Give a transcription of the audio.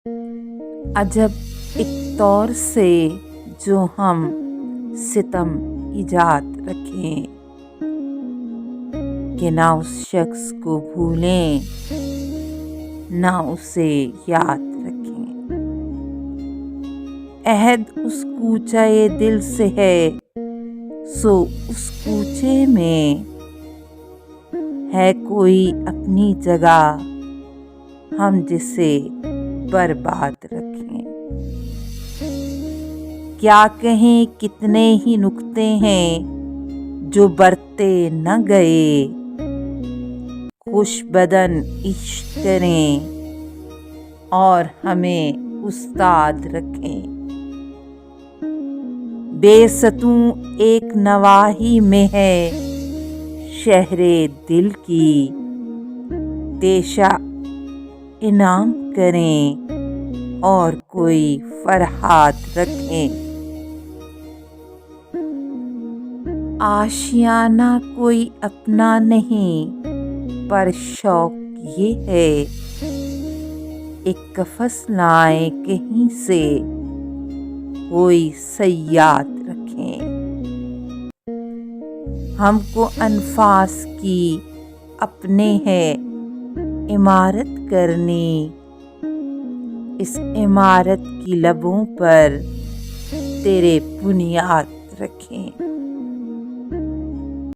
अजब एक तौर से जो हम सितम इजाद रखें कि ना उस शख्स को भूलें ना उसे याद रखें। अहद उस कूचे दिल से है, सो उस कूचे में है कोई अपनी जगह, हम जिसे बर्बाद रखें। क्या कहें कितने ही नुक्ते हैं जो बरते न गए, खुशबदन इश्क करें और हमें उस्ताद रखें। बेसतूं एक नवाही में है शहरे दिल की, पेशा इनाम करें और कोई फरहाद रखें। आशियाना कोई अपना नहीं, पर शौक ये है एक कफस लाए कहीं से कोई सयाद रखें। हमको अनफास की अपने है इमारत करनी, इस इमारत की लबों पर तेरे बुनियाद रखें।